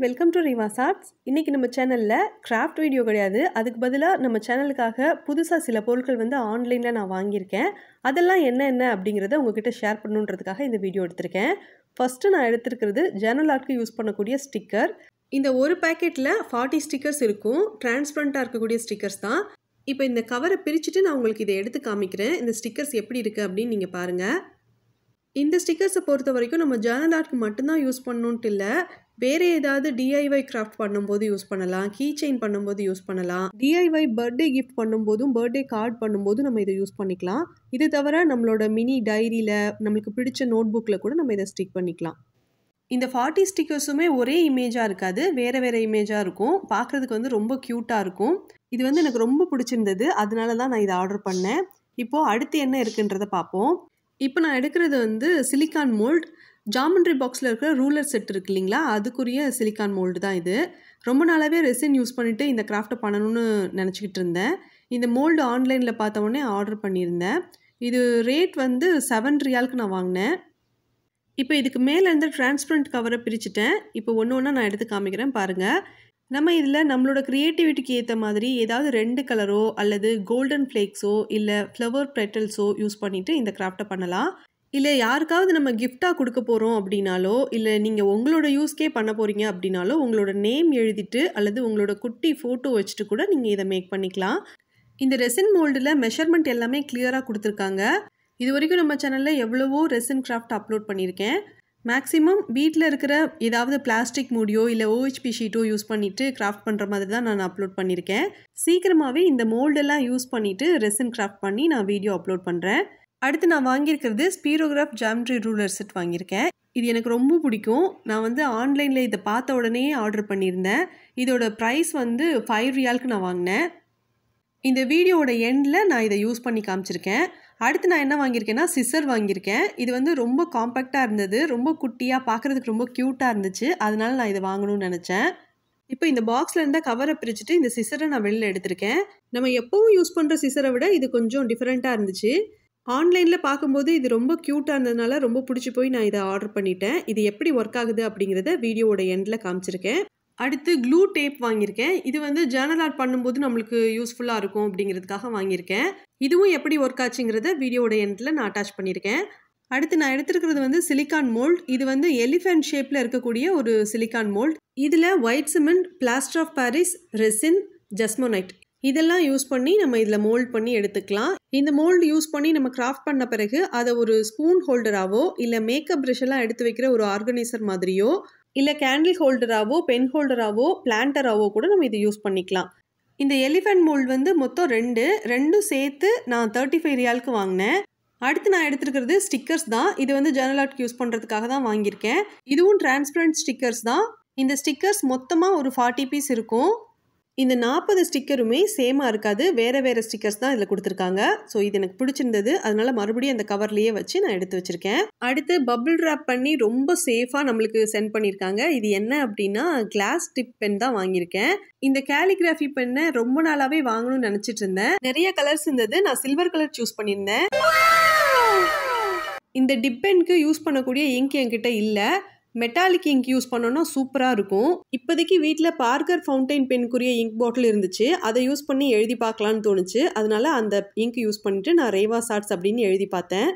Welcome to REVA'S. இன்னைக்கு நம்ம சேனல்ல கிராஃப்ட் வீடியோ கிடையாது. அதுக்கு பதிலா நம்ம சேனலுக்காக புதுசா சில பொருட்கள் வந்து ஆன்லைன்ல நான் வாங்கியிருக்கேன். அதெல்லாம் என்ன அப்படிங்கறத உங்ககிட்ட ஷேர் பண்ணணும்ன்றதுக்காக இந்த வீடியோ எடுத்திருக்கேன். ஃபர்ஸ்ட் நான் எடுத்துக்கிறது ஜர்னல் ஆர்ட்க்கு யூஸ் பண்ணக்கூடிய ஸ்டிக்கர். இந்த ஒரு பாக்கெட்ல 40 ஸ்டிக்கர்ஸ் இருக்கும். டிரான்ஸ்பரண்டா இருக்கக்கூடிய ஸ்டிக்கர்ஸ் தான். இப்போ இந்த கவரை பிரிச்சுட்டு நான் உங்களுக்கு இதை எடுத்து காமிக்கிறேன். இந்த ஸ்டிக்கர்ஸ் எப்படி இருக்கு அப்படின்னு நீங்க பாருங்க. இந்த ஸ்டிக்கர்ஸை பொறுத்த வரைக்கும் நம்ம ஜர்னல் ஆர்ட்க்கு மட்டும்தான் யூஸ் பண்ணணுன்ட்டு இல்லை, வேறு ஏதாவது டிஐஒய் கிராஃப்ட் பண்ணும்போது யூஸ் பண்ணலாம், கீச்செயின் பண்ணும்போது யூஸ் பண்ணலாம், டிஐஒய் பர்த்டே கிஃப்ட் பண்ணும்போதும் பர்த்டே கார்டு பண்ணும்போது நம்ம இதை யூஸ் பண்ணிக்கலாம். இது தவிர நம்மளோட மினி டைரியில் நம்மளுக்கு பிடிச்ச நோட் புக்கில் கூட நம்ம இதை ஸ்டிக் பண்ணிக்கலாம். இந்த 40 ஸ்டிக்கர்ஸுமே ஒரே இமேஜாக இருக்காது, வேறு வேறு இமேஜாக இருக்கும். பார்க்குறதுக்கு வந்து ரொம்ப க்யூட்டாக இருக்கும். இது வந்து எனக்கு ரொம்ப பிடிச்சிருந்தது, அதனால தான் நான் இதை ஆர்டர் பண்ணேன். இப்போது அடுத்து என்ன இருக்குன்றதை பார்ப்போம். இப்போ நான் எடுக்கிறது வந்து சிலிக்கான் மோல்டு. ஜாமெண்ட்ரி பாக்ஸில் இருக்கிற ரூலர் செட் இருக்கு இல்லைங்களா, அதுக்குரிய சிலிக்கான் மோல்டு தான் இது. ரொம்ப நாளாகவே ரெசின் யூஸ் பண்ணிவிட்டு இந்த கிராஃப்ட்டை பண்ணணும்னு நினச்சிக்கிட்டு இருந்தேன். இந்த மோல்டு ஆன்லைனில் பார்த்த உடனே ஆர்டர் பண்ணியிருந்தேன். இது ரேட் வந்து 7 ரியாலுக்கு நான் வாங்கினேன். இப்போ இதுக்கு மேலே இருந்து டிரான்ஸ்பரண்ட் கவரை பிரிச்சுட்டேன். இப்போ ஒன்று ஒன்றா நான் எடுத்து காமிக்கிறேன் பாருங்கள். நம்ம இதில் நம்மளோட க்ரியேட்டிவிட்டிக்கு ஏற்ற மாதிரி ஏதாவது 2 கலரோ அல்லது கோல்டன் ஃப்ளேக்ஸோ இல்லை ஃப்ளவர் பெட்டல்ஸோ யூஸ் பண்ணிவிட்டு இந்த கிராஃப்ட்டை பண்ணலாம். இல்லை யாருக்காவது நம்ம கிஃப்டாக கொடுக்க போகிறோம் அப்படின்னாலோ, இல்லை நீங்கள் உங்களோட யூஸ்க்கே பண்ண போகிறீங்க அப்படின்னாலோ உங்களோட நேம் எழுதிட்டு அல்லது உங்களோட குட்டி ஃபோட்டோ வச்சுட்டு கூட நீங்கள் இதை மேக் பண்ணிக்கலாம். இந்த ரெசின் மோல்டில் மெஷர்மெண்ட் எல்லாமே கிளியராக கொடுத்துருக்காங்க. இது வரைக்கும் நம்ம சேனலில் எவ்வளவோ ரெசின் கிராஃப்ட் அப்லோட் பண்ணியிருக்கேன். மேக்ஸிமம் வீட்டில் இருக்கிற ஏதாவது பிளாஸ்டிக் மூடியோ இல்லை OHP ஷீட்டோ யூஸ் பண்ணிவிட்டு கிராஃப்ட் பண்ணுற மாதிரி தான் நான் அப்லோட் பண்ணியிருக்கேன். சீக்கிரமாகவே இந்த மோல்டெல்லாம் யூஸ் பண்ணிவிட்டு ரெசின் கிராஃப்ட் பண்ணி நான் வீடியோ அப்லோட் பண்ணுறேன். அடுத்து நான் வாங்கியிருக்கிறது ஸ்பீரோகிராஃப் ஜாமெட்ரி ரூலர் செட் வாங்கியிருக்கேன். இது எனக்கு ரொம்ப பிடிக்கும். நான் வந்து ஆன்லைனில் இதை பார்த்த உடனே ஆர்டர் பண்ணியிருந்தேன். இதோட ப்ரைஸ் வந்து 5 ரியாலுக்கு நான் வாங்கினேன். இந்த வீடியோவோட எண்டில் நான் இதை யூஸ் பண்ணி காமிச்சிருக்கேன். அடுத்து நான் என்ன வாங்கியிருக்கேன்னா சிசர் வாங்கியிருக்கேன். இது வந்து ரொம்ப காம்பேக்டாக இருந்தது, ரொம்ப குட்டியாக பார்க்குறதுக்கு ரொம்ப க்யூட்டாக இருந்துச்சு. அதனால நான் இதை வாங்கணும்னு நினச்சேன். இப்போ இந்த பாக்ஸில் இருந்தால் கவரை பிரிச்சுட்டு இந்த சிசரை நான் வெளியில் எடுத்திருக்கேன். நம்ம எப்போவும் யூஸ் பண்ணுற சிசரை விட இது கொஞ்சம் டிஃப்ரெண்ட்டாக இருந்துச்சு. ஆன்லைனில் பார்க்கும்போது இது ரொம்ப க்யூட்டாக இருந்ததுனால ரொம்ப பிடிச்சி போய் நான் இதை ஆர்டர் பண்ணிட்டேன். இது எப்படி ஒர்க் ஆகுது அப்படிங்கிறத வீடியோவோட எண்டில் காமிச்சிருக்கேன். அடுத்து க்ளூ டேப் வாங்கியிருக்கேன். இது வந்து ஜர்னல் ஆர்ட் பண்ணும்போது நம்மளுக்கு யூஸ்ஃபுல்லாக இருக்கும் அப்படிங்கிறதுக்காக வாங்கியிருக்கேன். இதுவும் எப்படி ஒர்க் ஆச்சுங்கிறத வீடியோவோட எண்டில் நான் அட்டாச் பண்ணியிருக்கேன். அடுத்து நான் எடுத்துருக்கிறது வந்து சிலிக்கான் மோல்டு. இது வந்து எலிஃபென்ட் ஷேப்பில் இருக்கக்கூடிய ஒரு சிலிக்கான் மோல்டு. இதில் white cement, plaster of Paris, resin, Jesmonite இதெல்லாம் யூஸ் பண்ணி நம்ம இதில் மோல்ட் பண்ணி எடுத்துக்கலாம். இந்த மோல்டு யூஸ் பண்ணி நம்ம கிராஃப்ட் பண்ண பிறகு அதை ஒரு ஸ்பூன் ஹோல்டராகவோ இல்லை மேக்கப் ப்ரஷ் எல்லாம் எடுத்து வைக்கிற ஒரு ஆர்கனைசர் மாதிரியோ இல்லை கேண்டில் ஹோல்டராகவோ பென் ஹோல்டராகவோ பிளான்டராகவோ கூட நம்ம இதை யூஸ் பண்ணிக்கலாம். இந்த எலிஃபென்ட் மோல்டு வந்து மொத்தம் ரெண்டும் சேர்த்து நான் 35 ரியாலுக்கு வாங்கினேன். அடுத்து நான் எடுத்துருக்கிறது ஸ்டிக்கர்ஸ் தான். இது வந்து ஜர்னல் ஆர்ட்க்கு யூஸ் பண்ணுறதுக்காக தான் வாங்கியிருக்கேன். இதுவும் டிரான்ஸ்பரண்ட் ஸ்டிக்கர்ஸ் தான். இந்த ஸ்டிக்கர்ஸ் மொத்தமாக ஒரு 40 பீஸ் இருக்கும். இந்த 40 ஸ்டிக்கருமே சேமாக இருக்காது, வேறு வேறு ஸ்டிக்கர்ஸ் தான் இதில் கொடுத்துருக்காங்க. ஸோ இது எனக்கு பிடிச்சிருந்தது, அதனால மறுபடியும் அந்த கவர்லேயே வச்சு நான் எடுத்து வச்சுருக்கேன். அடுத்து பபிள் ரேப் பண்ணி ரொம்ப சேஃபாக நம்மளுக்கு சென்ட் பண்ணியிருக்காங்க. இது என்ன அப்படின்னா கிளாஸ் டிப் பென் தான் வாங்கியிருக்கேன். இந்த கேலிகிராஃபி பென்னை ரொம்ப நாளாகவே வாங்கணும்னு நினச்சிட்டு இருந்தேன். நிறைய கலர்ஸ் இருந்தது, நான் சில்வர் கலர் சூஸ் பண்ணியிருந்தேன். இந்த டிப் பென்க்கு யூஸ் பண்ணக்கூடிய இங்க் என்கிட்ட இல்லை. மெட்டாலிக் இங்க் யூஸ் பண்ணோன்னா சூப்பராக இருக்கும். இப்போதைக்கு வீட்டில் பார்க்கர் ஃபவுண்டைன் பென்க்குரிய இங்க் பாட்டில் இருந்துச்சு, அதை யூஸ் பண்ணி எழுதி பார்க்கலான்னு தோணுச்சு. அதனால அந்த இங்க் யூஸ் பண்ணிட்டு நான் REVA'S அப்படின்னு எழுதி பார்த்தேன்.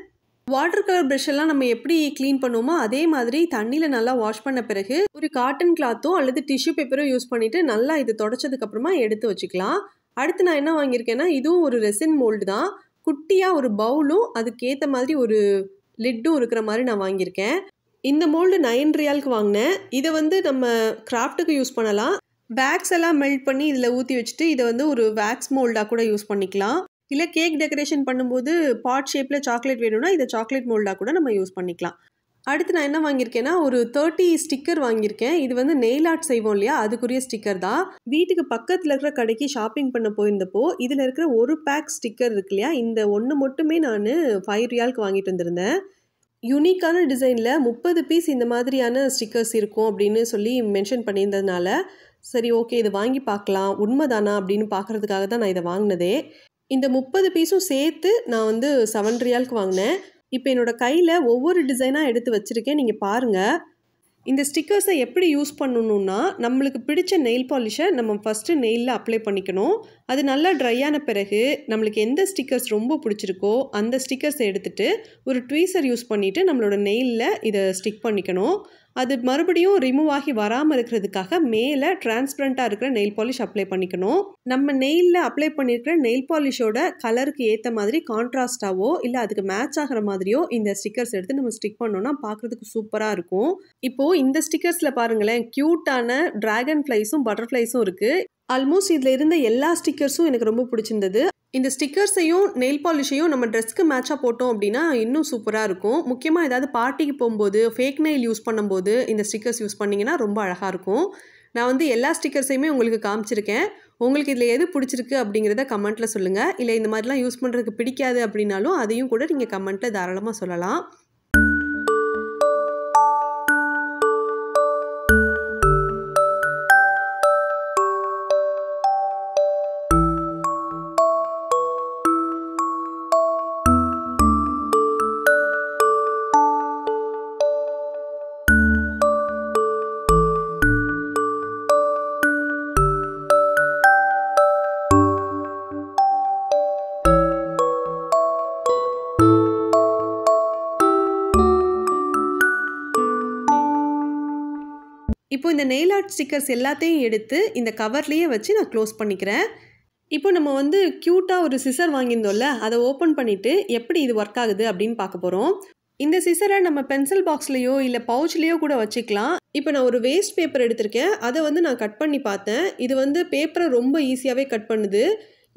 வாட்டர் கலர் ப்ரஷ் எல்லாம் நம்ம எப்படி க்ளீன் பண்ணுவோமோ அதே மாதிரி தண்ணியில் நல்லா வாஷ் பண்ண பிறகு ஒரு காட்டன் கிளாத்தோ அல்லது டிஷ்யூ பேப்பரோ யூஸ் பண்ணிவிட்டு நல்லா இது தொடச்சதுக்கப்புறமா எடுத்து வச்சுக்கலாம். அடுத்து நான் என்ன வாங்கியிருக்கேன்னா இதுவும் ஒரு ரெசின் மோல்டு தான். குட்டியாக ஒரு பவுலும் அதுக்கேற்ற மாதிரி ஒரு லிட்டும் இருக்கிற மாதிரி நான் வாங்கியிருக்கேன். இந்த மோல்டு 9 ரியாலுக்கு வாங்கினேன். இதை வந்து நம்ம கிராஃப்ட்டுக்கு யூஸ் பண்ணலாம். வேக்ஸ் எல்லாம் மெல்ட் பண்ணி இதில் ஊற்றி வச்சுட்டு இதை வந்து ஒரு வேக்ஸ் மோல்டாக கூட யூஸ் பண்ணிக்கலாம். இல்லை கேக் டெக்கரேஷன் பண்ணும்போது பாட் ஷேப்பில் சாக்லேட் வேணும்னா இதை சாக்லேட் மோல்டாக கூட நம்ம யூஸ் பண்ணிக்கலாம். அடுத்து நான் என்ன வாங்கியிருக்கேன்னா ஒரு 30 ஸ்டிக்கர் வாங்கியிருக்கேன். இது வந்து நெயில் ஆர்ட் செய்வோம் இல்லையா, அதுக்குரிய ஸ்டிக்கர் தான். வீட்டுக்கு பக்கத்தில் இருக்கிற கடைக்கு ஷாப்பிங் பண்ண போயிருந்தப்போ இதில் இருக்கிற ஒரு பேக் ஸ்டிக்கர் இருக்கு இல்லையா, இந்த ஒன்று மட்டுமே நான் 5 ரியாலுக்கு வாங்கிட்டு வந்திருந்தேன். யூனிக்கான டிசைனில் 30 பீஸ் இந்த மாதிரியான ஸ்டிக்கர்ஸ் இருக்கும் அப்படின்னு சொல்லி மென்ஷன் பண்ணியிருந்ததுனால சரி ஓகே இதை வாங்கி பார்க்கலாம், உண்மைதானா அப்படின்னு பார்க்குறதுக்காக தான் நான் இதை வாங்கினதே. இந்த 30 பீஸும் சேர்த்து நான் வந்து 7 ரியாலுக்கு வாங்கினேன். இப்போ என்னோடய கையில் ஒவ்வொரு டிசைனாக எடுத்து வச்சுருக்கேன், நீங்கள் பாருங்கள். இந்த ஸ்டிக்கர்ஸை எப்படி யூஸ் பண்ணணும்னா, நம்மளுக்கு பிடிச்ச நெயில் பாலிஷை நம்ம ஃபஸ்ட்டு நெயிலில் அப்ளை பண்ணிக்கணும். அது நல்லா ட்ரை ஆன பிறகு நம்மளுக்கு எந்த ஸ்டிக்கர்ஸ் ரொம்ப பிடிச்சிருக்கோ அந்த ஸ்டிக்கர்ஸை எடுத்துகிட்டு ஒரு ட்வீசர் யூஸ் பண்ணிவிட்டு நம்மளோட நெயிலில் இதை ஸ்டிக் பண்ணிக்கணும். அது மறுபடியும் ரிமூவ் ஆகி வராமல் இருக்கிறதுக்காக மேலே டிரான்ஸ்பரண்ட்டாக இருக்கிற நெயில் பாலிஷ் அப்ளை பண்ணிக்கணும். நம்ம நெயிலில் அப்ளை பண்ணியிருக்கிற நெயில் பாலிஷோட கலருக்கு ஏற்ற மாதிரி கான்ட்ராஸ்டாவோ இல்லை அதுக்கு மேட்ச் ஆகிற மாதிரியோ இந்த ஸ்டிக்கர்ஸ் எடுத்து நம்ம ஸ்டிக் பண்ணோன்னா பார்க்குறதுக்கு சூப்பராக இருக்கும். இப்போது இந்த ஸ்டிக்கர்ஸில் பாருங்களேன், க்யூட்டான ட்ராகன் ஃப்ளைஸும் பட்டர்ஃப்ளைஸும் இருக்குது. ஆல்மோஸ்ட் இதில் இருந்த எல்லா ஸ்டிக்கர்ஸும் எனக்கு ரொம்ப பிடிச்சிருந்தது. இந்த ஸ்டிக்கர்ஸையும் நெயில் பாலிஷையும் நம்ம ட்ரெஸ்க்கு மேட்சாக போட்டோம் அப்படின்னா இன்னும் சூப்பராக இருக்கும். முக்கியமாக ஏதாவது பார்ட்டிக்கு போகும்போது ஃபேக் நெயில் யூஸ் பண்ணும்போது இந்த ஸ்டிக்கர்ஸ் யூஸ் பண்ணிங்கன்னா ரொம்ப அழகாக இருக்கும். நான் வந்து எல்லா ஸ்டிக்கர்ஸையுமே உங்களுக்கு காமிச்சிருக்கேன். உங்களுக்கு இதில் எது பிடிச்சிருக்கு அப்படிங்கிறத கமெண்ட்டில் சொல்லுங்கள். இல்லை இந்த மாதிரிலாம் யூஸ் பண்ணுறதுக்கு பிடிக்காது அப்படின்னாலும் அதையும் கூட நீங்கள் கமெண்ட்டில் தாராளமாக சொல்லலாம். இப்போ இந்த நெயில் ஆர்ட் ஸ்டிக்கர்ஸ் எல்லாத்தையும் எடுத்து இந்த கவர்லேயே வச்சு நான் க்ளோஸ் பண்ணிக்கிறேன். இப்போ நம்ம வந்து க்யூட்டாக ஒரு சிசர் வாங்கியிருந்தோம்ல, அதை ஓப்பன் பண்ணிவிட்டு எப்படி இது ஒர்க் ஆகுது அப்படின்னு பார்க்க போகிறோம். இந்த சிசரை நம்ம பென்சில் பாக்ஸ்லேயோ இல்லை பவுச்லேயோ கூட வச்சுக்கலாம். இப்போ நான் ஒரு வேஸ்ட் பேப்பர் எடுத்திருக்கேன். அதை வந்து நான் கட் பண்ணி பார்த்தேன். இது வந்து பேப்பரை ரொம்ப ஈஸியாகவே கட் பண்ணுது.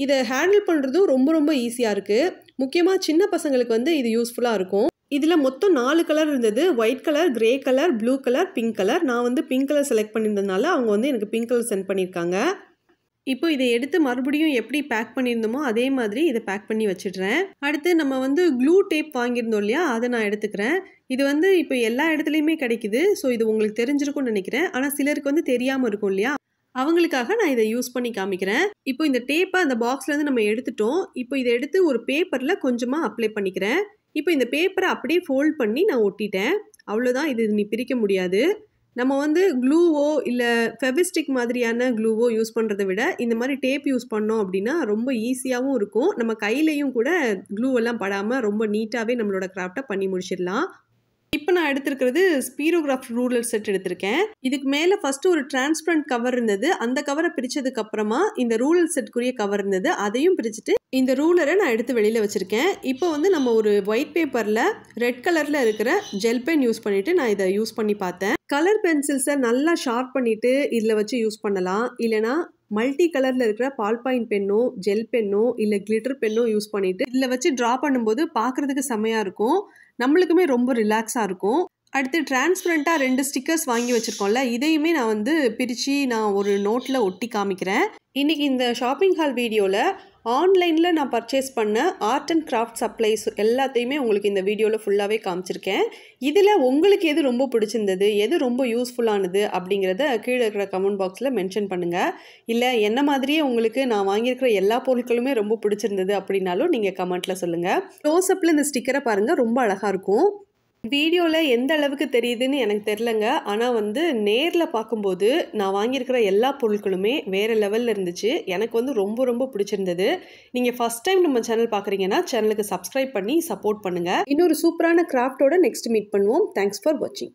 இதை ஹேண்டில் பண்ணுறதும் ரொம்ப ரொம்ப ஈஸியாக இருக்குது. முக்கியமாக சின்ன பசங்களுக்கு வந்து இது யூஸ்ஃபுல்லாக இருக்கும். இதில் மொத்தம் 4 கலர் இருந்தது. White colour, grey colour, blue colour, pink colour. நான் வந்து பிங்க் கலர் செலக்ட் பண்ணியிருந்ததுனால அவங்க வந்து எனக்கு பிங்க் கலர் சென்ட் பண்ணியிருக்காங்க. இப்போ இதை எடுத்து மறுபடியும் எப்படி பேக் பண்ணியிருந்தோமோ அதே மாதிரி இதை பேக் பண்ணி வச்சிடுறேன். அடுத்து நம்ம வந்து க்ளூ டேப் வாங்கியிருந்தோம் இல்லையா, அதை நான் எடுத்துக்கிறேன். இது வந்து இப்போ எல்லா இடத்துலையுமே கிடைக்குது. ஸோ இது உங்களுக்கு தெரிஞ்சிருக்கும்னு நினைக்கிறேன். ஆனால் சிலருக்கு வந்து தெரியாமல் இருக்கும் இல்லையா, அவங்களுக்காக நான் இதை யூஸ் பண்ணி காமிக்கிறேன். இப்போ இந்த டேப்பை அந்த பாக்ஸ்லேருந்து நம்ம எடுத்துட்டோம். இப்போ இதை எடுத்து ஒரு பேப்பரில் கொஞ்சமாக அப்ளை பண்ணிக்கிறேன். இப்போ இந்த பேப்பரை அப்படியே ஃபோல்ட் பண்ணி நான் ஒட்டிட்டேன். அவ்வளோதான். இது நீ பிரிக்க முடியாது. நம்ம வந்து க்ளூவோ இல்லை ஃபெவிஸ்டிக் மாதிரியான க்ளூவோ யூஸ் பண்ணுறதை விட இந்த மாதிரி டேப் யூஸ் பண்ணோம் அப்படின்னா ரொம்ப ஈஸியாகவும் இருக்கும். நம்ம கையிலையும் கூட க்ளூவெல்லாம் படாமல் ரொம்ப நீட்டாகவே நம்மளோட கிராஃப்டை பண்ணி முடிச்சிடலாம். இப்போ நான் எடுத்திருக்கிறது ஸ்பீரோகிராஃப் ரூலர் செட் எடுத்திருக்கேன். இதுக்கு மேலே ஃபஸ்ட்டு ஒரு டிரான்ஸ்பரண்ட் கவர் இருந்தது. அந்த கவரை பிரித்ததுக்கு அப்புறமா இந்த ரூலர் செட்குரிய கவர் இருந்தது. அதையும் பிரிச்சுட்டு இந்த ரூலரை நான் எடுத்து வெளியில் வச்சுருக்கேன். இப்போ வந்து நம்ம ஒரு ஒயிட் பேப்பரில் ரெட் கலரில் இருக்கிற ஜெல் பென் யூஸ் பண்ணிவிட்டு நான் இதை யூஸ் பண்ணி பார்த்தேன். கலர் பென்சில்ஸை நல்லா ஷார்ப் பண்ணிவிட்டு இதில் வச்சு யூஸ் பண்ணலாம். இல்லைனா மல்டி கலரில் இருக்கிற பால் பாயிண்ட் பென்னோ, ஜெல் பென்னோ இல்லை கிளிட்டர் பென்னோ யூஸ் பண்ணிவிட்டு இதில் வச்சு ட்ரா பண்ணும்போது பார்க்குறதுக்கு செம்மையாக இருக்கும். நம்மளுக்குமே ரொம்ப ரிலாக்ஸாக இருக்கும். அடுத்து டிரான்ஸ்பரண்ட்டாக 2 ஸ்டிக்கர்ஸ் வாங்கி வச்சுருக்கோம்ல, இதையுமே நான் வந்து பிரித்து நான் ஒரு நோட்டில் ஒட்டி காமிக்கிறேன். இன்றைக்கி இந்த ஷாப்பிங் ஹால் வீடியோவில் ஆன்லைனில் நான் பர்ச்சேஸ் பண்ண ஆர்ட் அண்ட் கிராஃப்ட் சப்ளைஸ் எல்லாத்தையுமே உங்களுக்கு இந்த வீடியோவில் ஃபுல்லாகவே காமிச்சிருக்கேன். இதில் உங்களுக்கு எது ரொம்ப பிடிச்சிருந்தது, எது ரொம்ப யூஸ்ஃபுல்லானது அப்படிங்கிறத கீழே இருக்கிற கமெண்ட் பாக்ஸில் மென்ஷன் பண்ணுங்கள். இல்லை என்ன மாதிரியே உங்களுக்கு நான் வாங்கியிருக்கிற எல்லா பொருட்களுமே ரொம்ப பிடிச்சிருந்தது அப்படின்னாலும் நீங்கள் கமெண்ட்டில் சொல்லுங்கள். க்ளோஸ்அப்பில் இந்த ஸ்டிக்கரை பாருங்கள், ரொம்ப அழகாக இருக்கும். வீடியோவில் எந்த அளவுக்கு தெரியுதுன்னு எனக்கு தெரிலங்க. ஆனால் வந்து நேரில் பார்க்கும்போது நான் வாங்கியிருக்கிற எல்லா பொருட்களுமே வேறு லெவலில் இருந்துச்சு. எனக்கு வந்து ரொம்ப ரொம்ப பிடிச்சிருந்தது. நீங்கள் ஃபஸ்ட் டைம் நம்ம சேனல் பார்க்குறீங்கன்னா சேனலுக்கு சப்ஸ்கிரைப் பண்ணி சப்போர்ட் பண்ணுங்கள். இன்னொரு சூப்பரான கிராஃப்டோட நெக்ஸ்ட் மீட் பண்ணுவோம். தேங்க்ஸ் ஃபார் வாட்சிங்.